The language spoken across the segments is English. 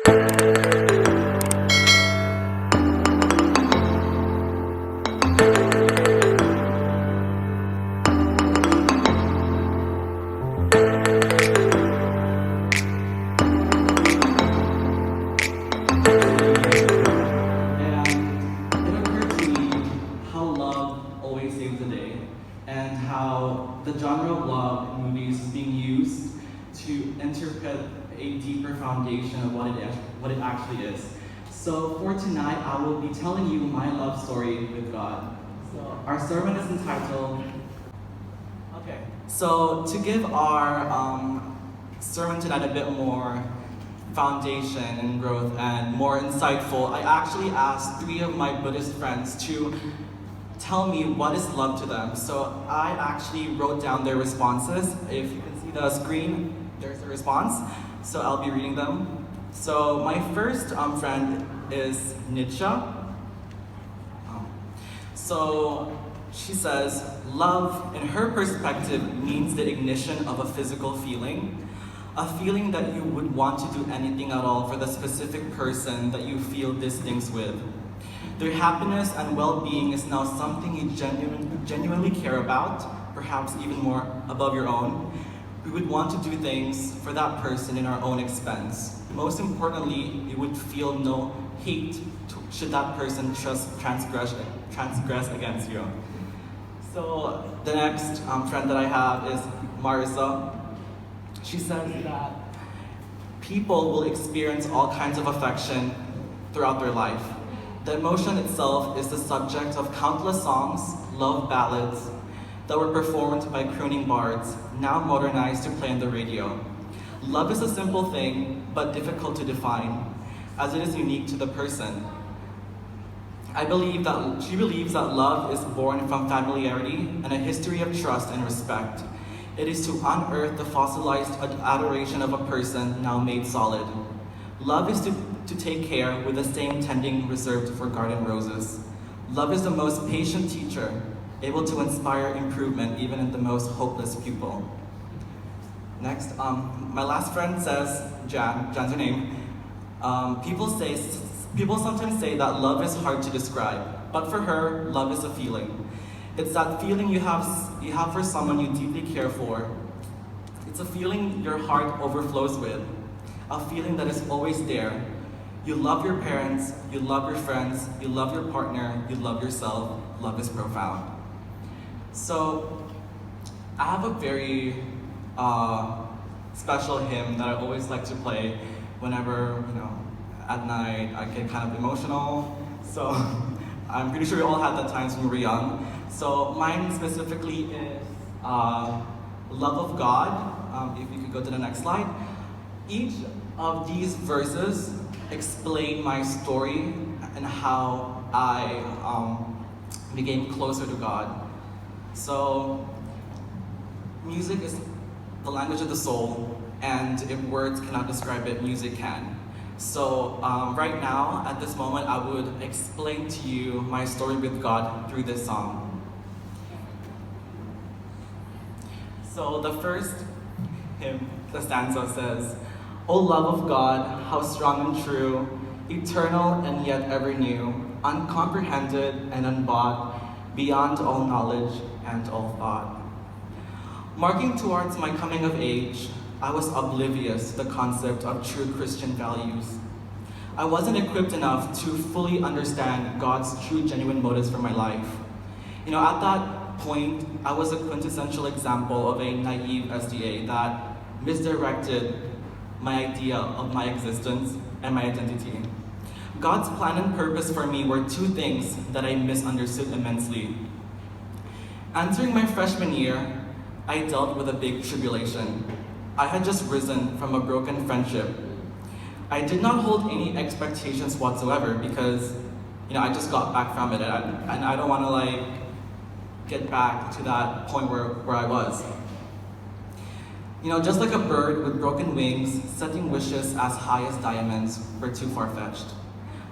And how the genre of love in movies is being used to interpret a deeper foundation of what it actually is. So for tonight, I will be telling you my love story with God. So our sermon is entitled. Okay. So to give our sermon tonight a bit more foundation and growth and more insightful, I actually asked 3 of my Buddhist friends to tell me what is love to them. So I actually wrote down their responses. If you can see the screen, there's the response. So I'll be reading them. So my first friend is Nietzsche. So she says, love, in her perspective, means the ignition of a physical feeling. A feeling that you would want to do anything at all for the specific person that you feel these things with. Their happiness and well-being is now something you genuinely care about, perhaps even more above your own. We would want to do things for that person in our own expense. Most importantly, we would feel no hate should that person just transgress against you. So the next friend that I have is Marissa. She says that people will experience all kinds of affection throughout their life. The emotion itself is the subject of countless songs, love ballads, that were performed by crooning bards, now modernized to play on the radio. Love is a simple thing, but difficult to define, as it is unique to the person. She believes that love is born from familiarity and a history of trust and respect. It is to unearth the fossilized adoration of a person now made solid. Love is to take care with the same tending reserved for garden roses. Love is the most patient teacher, able to inspire improvement even in the most hopeless pupil. Next, my last friend says, Jan's her name. People sometimes say that love is hard to describe, but for her, love is a feeling. It's that feeling you have for someone you deeply care for. It's a feeling your heart overflows with, a feeling that is always there. You love your parents, you love your friends, you love your partner, you love yourself. Love is profound. So, I have a very special hymn that I always like to play whenever, at night I get kind of emotional. So, I'm pretty sure we all had that times when we were young. So, mine specifically is Love of God. If you could go to the next slide. Each of these verses explain my story and how I became closer to God. So, music is the language of the soul, and if words cannot describe it, music can. So, right now, at this moment, I would explain to you my story with God through this song. So, the first hymn, the stanza says, O love of God, how strong and true, eternal and yet ever new, uncomprehended and unbought, beyond all knowledge and all thought. Marking towards my coming of age, I was oblivious to the concept of true Christian values. I wasn't equipped enough to fully understand God's true, genuine motives for my life. At that point, I was a quintessential example of a naive SDA that misdirected my idea of my existence and my identity. God's plan and purpose for me were 2 things that I misunderstood immensely. Entering my freshman year, I dealt with a big tribulation. I had just risen from a broken friendship. I did not hold any expectations whatsoever because, I just got back from it, and I don't want to get back to that point where I was. Just like a bird with broken wings, setting wishes as high as diamonds were too far-fetched.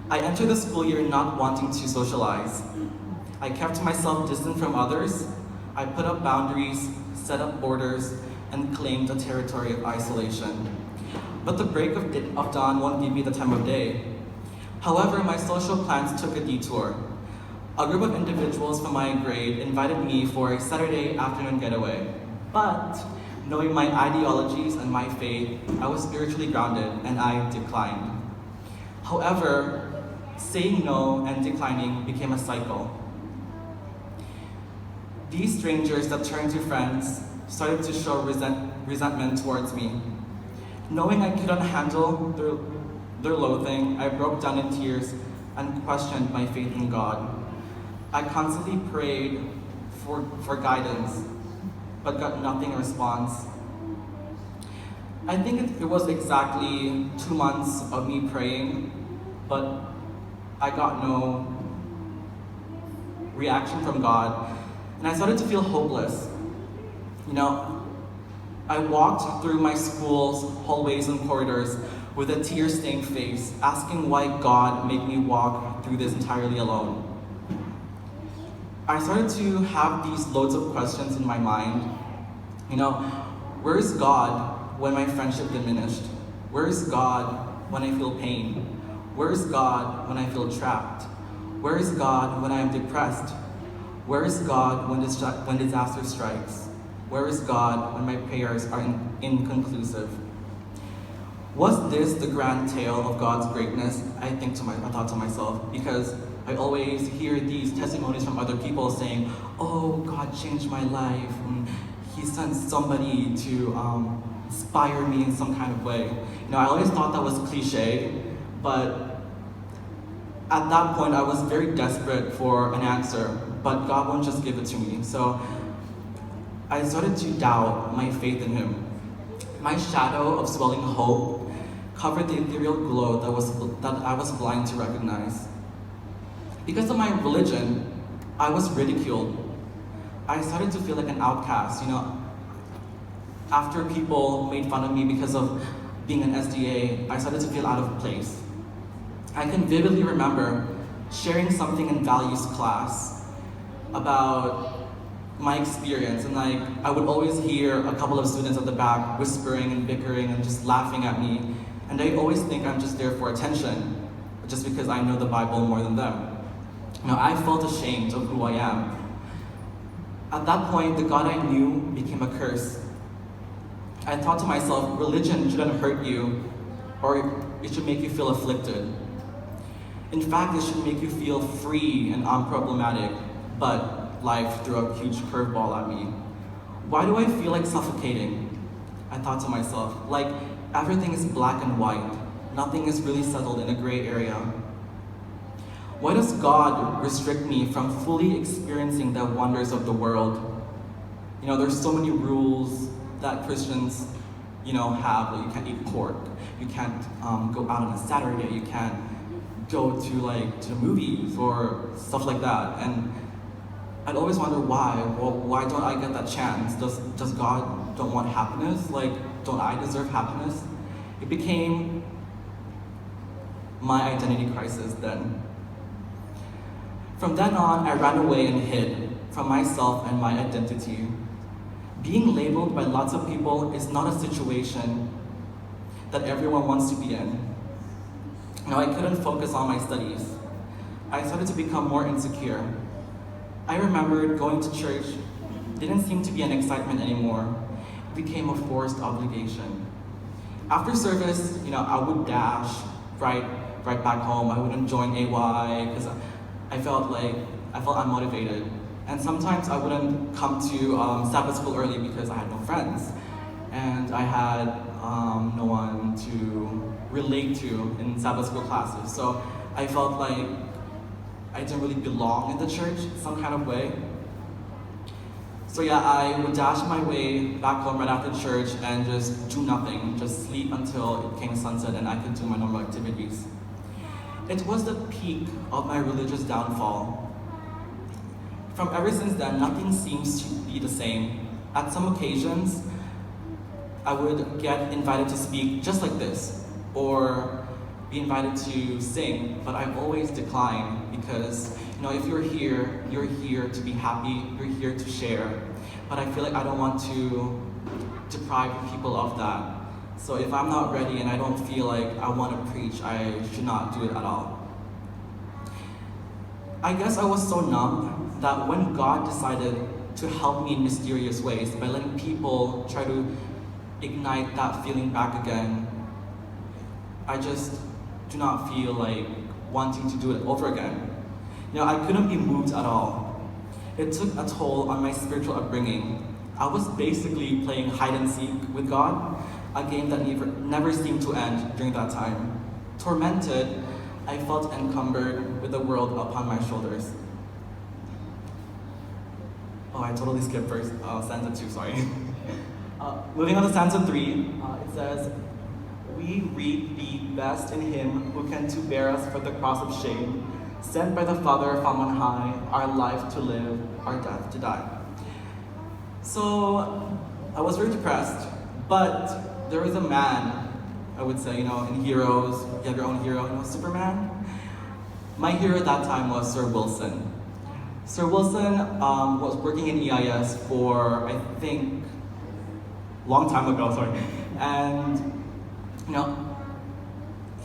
I entered the school year not wanting to socialize. I kept myself distant from others. I put up boundaries, set up borders, and claimed a territory of isolation. but the break of dawn won't give me the time of day. However, my social plans took a detour. A group of individuals from my grade invited me for a Saturday afternoon getaway. But, knowing my ideologies and my faith, I was spiritually grounded and I declined. However, saying no and declining became a cycle. These strangers that turned to friends started to show resentment towards me. Knowing I couldn't handle their loathing, I broke down in tears and questioned my faith in God. I constantly prayed for guidance, but got nothing in response. I think it was exactly 2 months of me praying, but I got no reaction from God, and I started to feel hopeless. I walked through my school's hallways and corridors with a tear-stained face, asking why God made me walk through this entirely alone. I started to have these loads of questions in my mind. Where's God when my friendship diminished? Where's God when I feel pain? Where's God when I feel trapped? Where's God when I am depressed? Where's God when disaster strikes? Where is God when my prayers are inconclusive? Was this the grand tale of God's greatness? I thought to myself, because I always hear these testimonies from other people saying, "Oh, God changed my life, and He sent somebody to inspire me in some kind of way." I always thought that was cliche, but at that point I was very desperate for an answer, but God won't just give it to me. So I started to doubt my faith in Him. My shadow of swelling hope covered the ethereal glow that I was blind to recognize. Because of my religion, I was ridiculed. I started to feel like an outcast. After people made fun of me because of being an SDA, I started to feel out of place. I can vividly remember sharing something in values class about my experience, and I would always hear a couple of students at the back whispering and bickering and just laughing at me, and they always think I'm just there for attention, just because I know the Bible more than them. I felt ashamed of who I am. At that point, the God I knew became a curse. I thought to myself, religion shouldn't hurt you, or it should make you feel afflicted. In fact, it should make you feel free and unproblematic, but life threw a huge curveball at me. Why do I feel like suffocating? I thought to myself, like everything is black and white. Nothing is really settled in a gray area. Why does God restrict me from fully experiencing the wonders of the world? There's so many rules that Christians, have. Like you can't eat pork. You can't go out on a Saturday. You can't go to the movies or stuff like that. And I'd always wonder why. Well, why don't I get that chance? Does God don't want happiness? Don't I deserve happiness? It became my identity crisis then. From then on, I ran away and hid from myself and my identity. Being labeled by lots of people is not a situation that everyone wants to be in. I couldn't focus on my studies. I started to become more insecure. I remembered going to church didn't seem to be an excitement anymore. It became a forced obligation. After service, I would dash right back home. I wouldn't join AY because I felt unmotivated. And sometimes I wouldn't come to Sabbath school early because I had no friends. And I had no one to relate to in Sabbath school classes. So I felt like I didn't really belong in the church some kind of way. So yeah, I would dash my way back home right after church and just do nothing, just sleep until it came sunset and I could do my normal activities. It was the peak of my religious downfall. From ever since then, nothing seems to be the same. At some occasions, I would get invited to speak just like this, or be invited to sing, but I've always declined because, if you're here to be happy, you're here to share. But I feel like I don't want to deprive people of that. So if I'm not ready and I don't feel like I want to preach, I should not do it at all. I guess I was so numb that when God decided to help me in mysterious ways by letting people try to ignite that feeling back again, I just do not feel like wanting to do it over again. I couldn't be moved at all. It took a toll on my spiritual upbringing. I was basically playing hide and seek with God, a game that never seemed to end during that time. Tormented, I felt encumbered with the world upon my shoulders. Oh, I totally skipped stanza 2, sorry. Moving on to stanza 3, it says, "We read the best in him who can to bear us for the cross of shame, sent by the Father from on high, our life to live, our death to die." So, I was very depressed, but there was a man, I would say, in heroes, you have your own hero, Superman. My hero at that time was Sir Wilson. Sir Wilson was working in EIS for, I think, long time ago, sorry. And,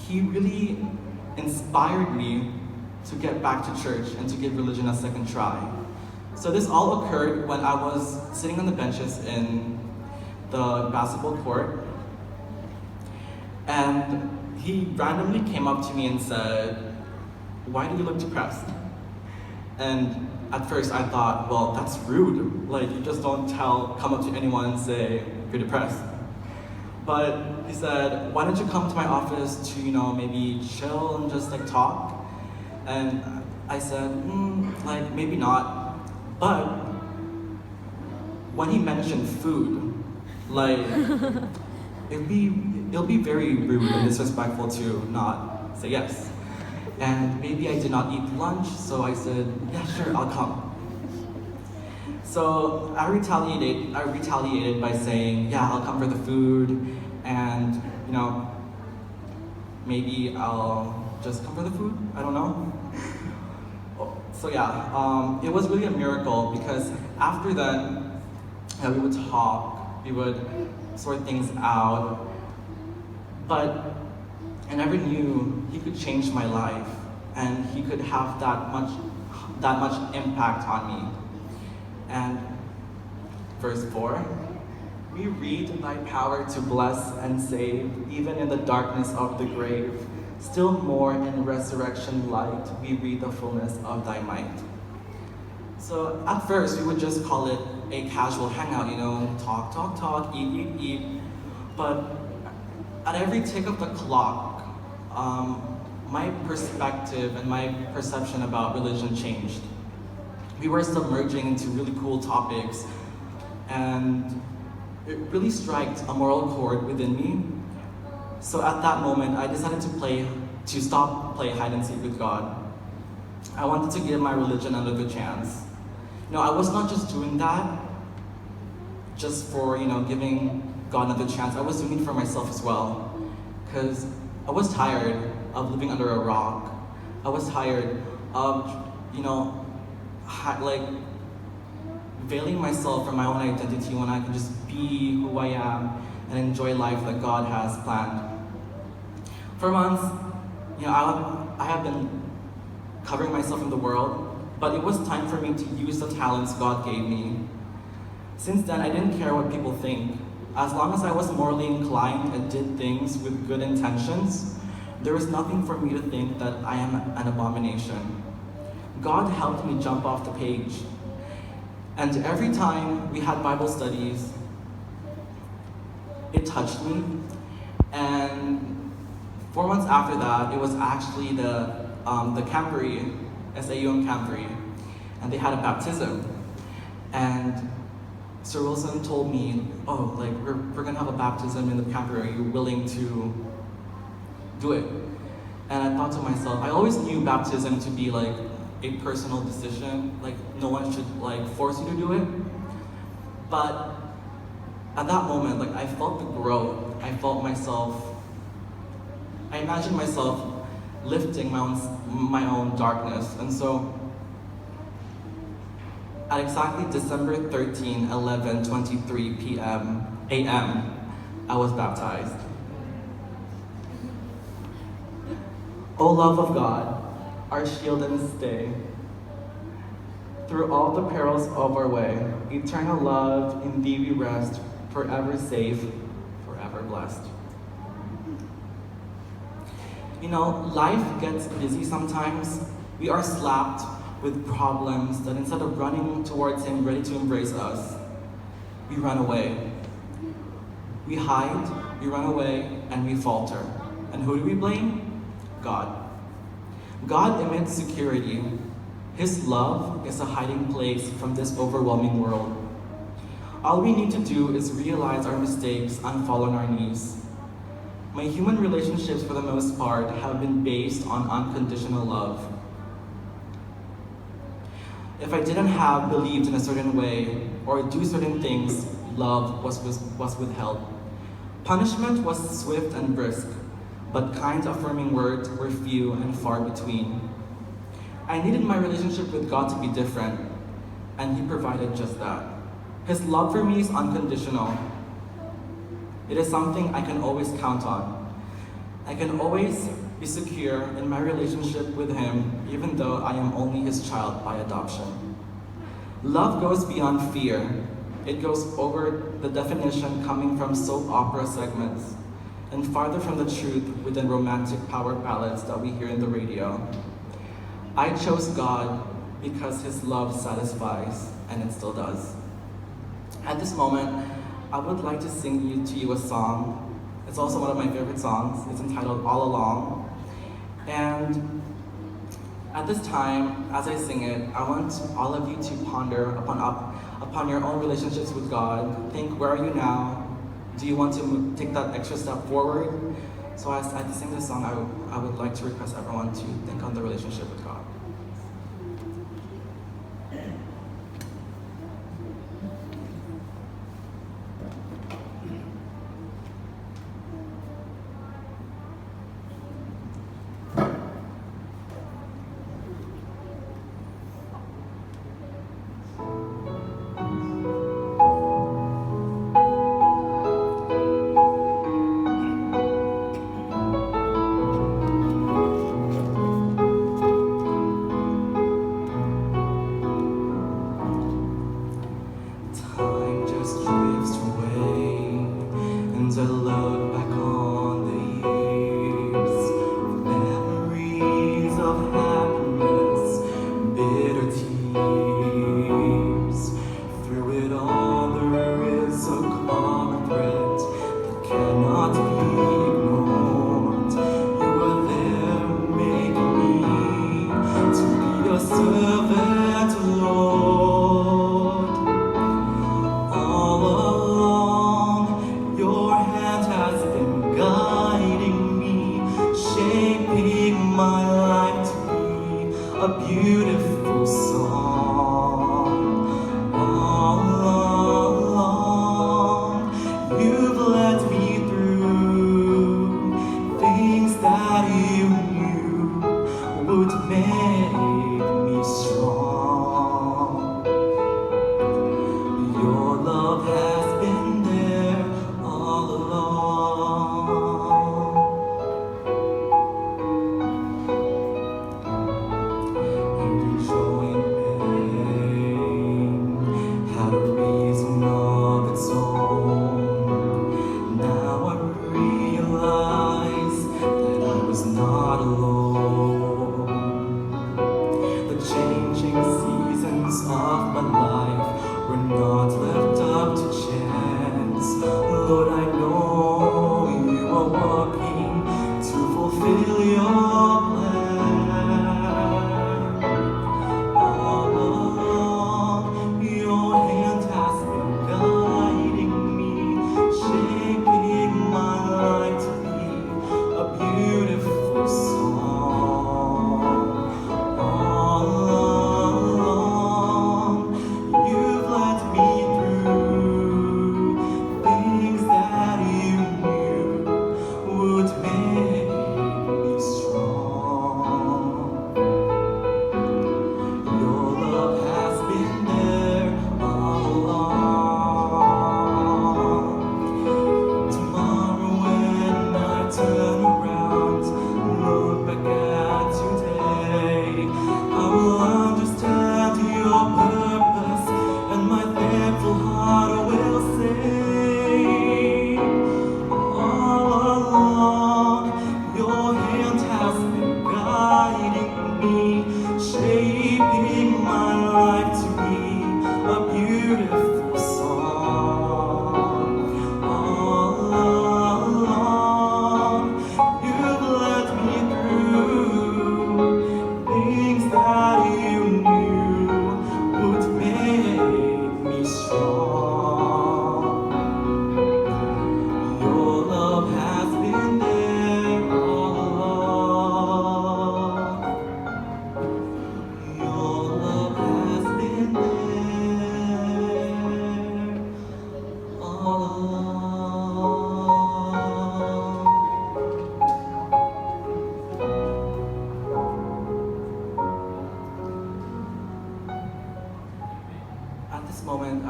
he really inspired me to get back to church and to give religion a second try. So this all occurred when I was sitting on the benches in the basketball court, and he randomly came up to me and said, "Why do you look depressed?" And at first I thought, well, that's rude. Like, you just don't come up to anyone and say, "You're depressed." But he said, "Why don't you come to my office to, maybe chill and just talk?" And I said, maybe not. But when he mentioned food, it'll be very rude and disrespectful to not say yes. And maybe I did not eat lunch, so I said, "Yeah, sure, I'll come." So I retaliated by saying, "Yeah, I'll come for the food, and maybe I'll just come for the food." I don't know. So yeah, it was really a miracle, because after that, we would talk, we would sort things out, but I never knew he could change my life, and he could have that much impact on me. And verse 4, "We read thy power to bless and save, even in the darkness of the grave. Still more in resurrection light, we read the fullness of thy might." So at first, we would just call it a casual hangout, talk, eat. But at every tick of the clock, my perspective and my perception about religion changed. We were submerging into really cool topics, and it really struck a moral chord within me. So at that moment, I decided to stop playing hide and seek with God. I wanted to give my religion another chance. I was not just doing that just for, giving God another chance. I was doing it for myself as well, because I was tired of living under a rock. I was tired of, veiling myself from my own identity when I can just be who I am and enjoy life that God has planned. For months, I have been covering myself in the world, but it was time for me to use the talents God gave me. Since then, I didn't care what people think. As long as I was morally inclined and did things with good intentions, there was nothing for me to think that I am an abomination. God helped me jump off the page. And every time we had Bible studies, it touched me. And 4 months after that, it was actually the camporee, SAUM camporee, and they had a baptism. And Sir Wilson told me, "Oh, we're gonna have a baptism in the camporee. Are you willing to do it?" And I thought to myself, I always knew baptism to be a personal decision, no one should force you to do it. But at that moment, I felt the growth. I imagined myself lifting my own darkness. And so at exactly December 13, 11:23 a.m., I was baptized. O love of God, our shield and stay, through all the perils of our way, eternal love, in thee we rest, forever safe, forever blessed. You know, life gets busy sometimes. We are slapped with problems that instead of running towards Him, ready to embrace us, we run away. We hide, we run away, and we falter. And who do we blame? God. God emits security. His love is a hiding place from this overwhelming world. All we need to do is realize our mistakes and fall on our knees. My human relationships, for the most part, have been based on unconditional love. If I didn't have believed in a certain way or do certain things, love was withheld. Punishment was swift and brisk, but kind, affirming words were few and far between. I needed my relationship with God to be different, and He provided just that. His love for me is unconditional. It is something I can always count on. I can always be secure in my relationship with Him, even though I am only His child by adoption. Love goes beyond fear. It goes over the definition coming from soap opera segments, and farther from the truth within romantic power ballads that we hear in the radio. I chose God because His love satisfies, and it still does. At this moment, I would like to sing to you a song. It's also one of my favorite songs. It's entitled All Along. And at this time, as I sing it, I want all of you to ponder upon your own relationships with God. Think, where are you now? Do you want to take that extra step forward? So as I sing this song, I would like to request everyone to think on the relationship with God. Time just drifts away, and I look back on the years, memories of happiness, bitter tears. Through it all, there is a common thread that cannot be ignored. You are there, making me to be your servant, Lord. All along, your hand has been guiding me, shaping my life to be a beautiful song. All along, you've led me through things that you knew would make me strong. Your love has been there all along. And you join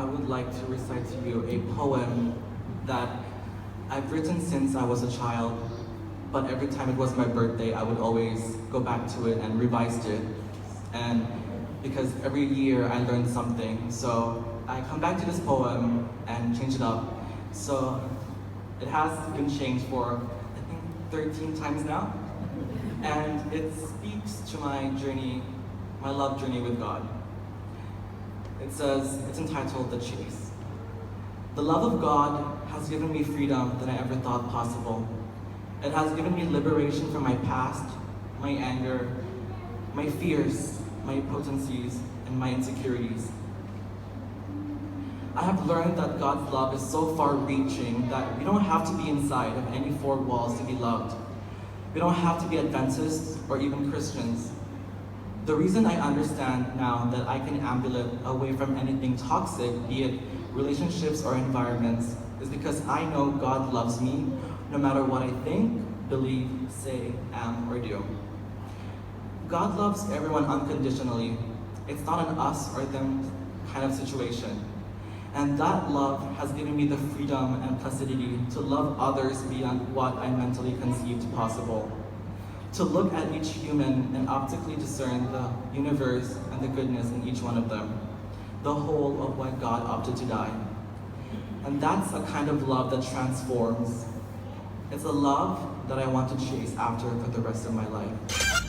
would like to recite to you a poem that I've written since I was a child, but every time it was my birthday, I would always go back to it and revise it. And because every year I learn something, so I come back to this poem and change it up. So it has been changed for, I think, 13 times now. And it speaks to my journey, my love journey with God. It says, it's entitled The Chase. The love of God has given me freedom than I ever thought possible. It has given me liberation from my past, my anger, my fears, my potencies, and my insecurities. I have learned that God's love is so far-reaching that we don't have to be inside of any four walls to be loved. We don't have to be Adventists or even Christians. The reason I understand now that I can ambulate away from anything toxic, be it relationships or environments, is because I know God loves me no matter what I think, believe, say, am, or do. God loves everyone unconditionally. It's not an us or them kind of situation. And that love has given me the freedom and placidity to love others beyond what I mentally conceived possible. To look at each human and optically discern the universe and the goodness in each one of them. The whole of why God opted to die. And that's a kind of love that transforms. It's a love that I want to chase after for the rest of my life.